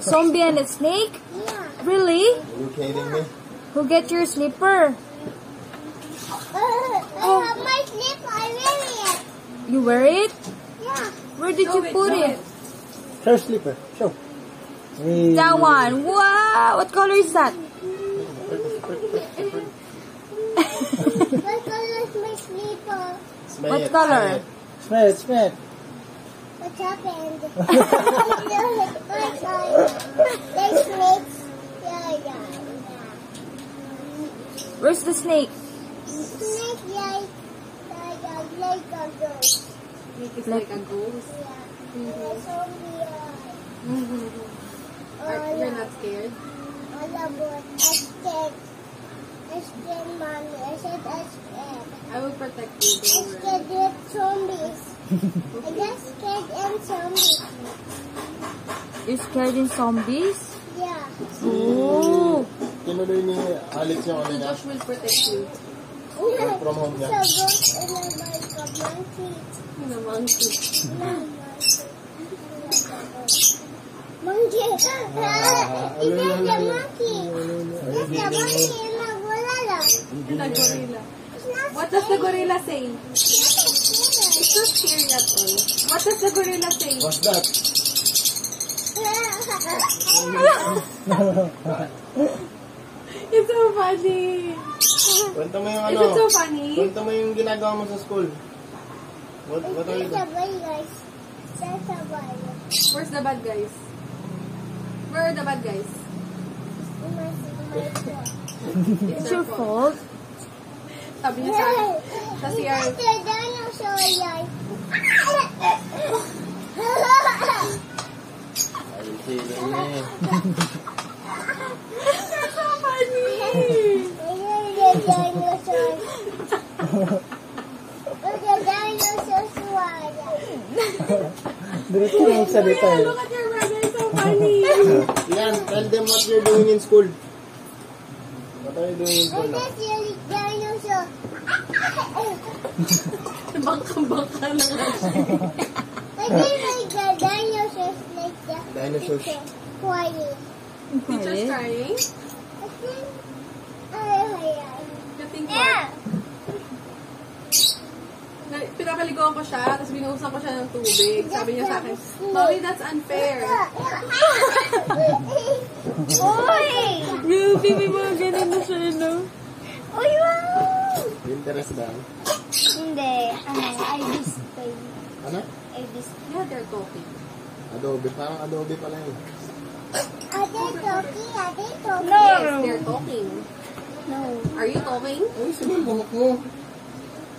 Zombie and a snake? Yeah. Really? Are you kidding me? Who get your slipper? I have my slipper. I wear it. You wear it? Yeah. Where did you put it? Show slipper. Show. Hey. That one. Wow! What color is that? What color is my slipper? Smell What it, color? smell it. Smell it, smell it. What happened? There's snakes. Yeah. Where's the snake? Snake like a ghost. It's like a ghost. Yeah. Zombie. You're not scared? All about. I'm scared. I'm scared, mommy. I said I'm scared. I will protect you. I'm Don't worry. scared with zombies. I get scared and zombies. You're scared in zombies? Yeah. Oh! Tinuloy ni Alex yung ano niya. Josh will protect you. From home niya. So ghost in a monkey. In a monkey. Monkey. This is the monkey. This is the monkey in the gorilla. In a gorilla. It's not What does the gorilla say? scary. It's not scary at all. What does the gorilla say? What's that? It's so funny. Kwento mo yung Is ano. it so funny? Kwento mo yung ginagawa mo sa school. What are you That's doing? a boy, guys. That's a boy. Where's the bad guys? Where are the bad guys? My fault. It's your fault. Sabi niya sa CR. It's the dinosaur, guys. Are you kidding me? That's so funny. The dinosaur. The dinosaur swallow. Diretso mo magsalita eh. Look at your brother. It's so funny. Yan, tell them what you're doing in school. What are you doing in school And now? that's the dinosaur. Bangka-bangka na nga siya. I think like the dinosaurs like the Dinosaurs. quiet. Teacher's crying? I think ay. You think Yeah. what? Pinapaliguan ko siya, tapos binuhusan ko siya ng tubig. Sabi niya sa akin, Mommy, that's unfair. Oy! Ruby, may mga ganun na siya, no? Oy, wow! Interest ba? Hindi. I display. Ano? I display. Yeah, they're talking. Adobe. Parang Adobe pala yun. Are they talking? Are they talking? Yes, they're talking. No. Are you talking? Uy, sige yung buhok mo.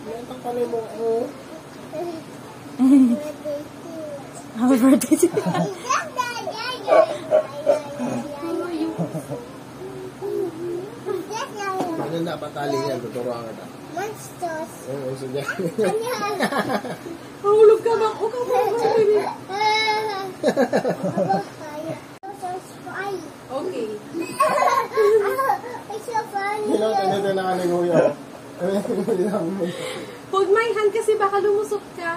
Mayroon pala yung buhok mo. What they do? Happy birthday to you. Is that Ano na, patali yan. Tuturuan kita. monsters? Oo, sige. Mahulog ka ba? Huwag ka ba? Okay. It's so funny. Ito na ka ng huya. Hold my hand kasi baka lumusok ka.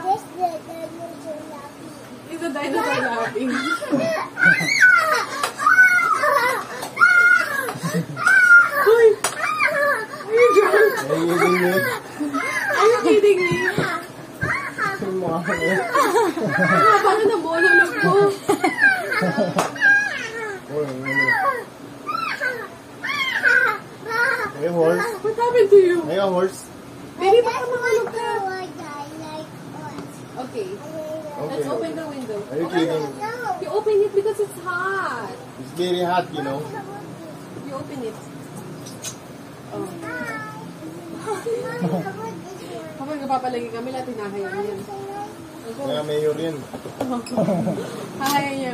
This the dinosaur laughing. Is the dinosaur laughing? Hoy! Are you drunk? Ay, hindi mo. Are you kidding me? Yung mukha mo. Parang nabulolog ko. Uy, Hey, horse. What happened to you? Hey, horse. Baby, baka mahulog ka. Okay. Okay. Let's open the window. Are you kidding? You open it because it's hot. It's very hot, you know. You open it. Oh. Kapag napapalagi kami, lahat hinahaya yan. Kaya mayor yan. Hahaya niya.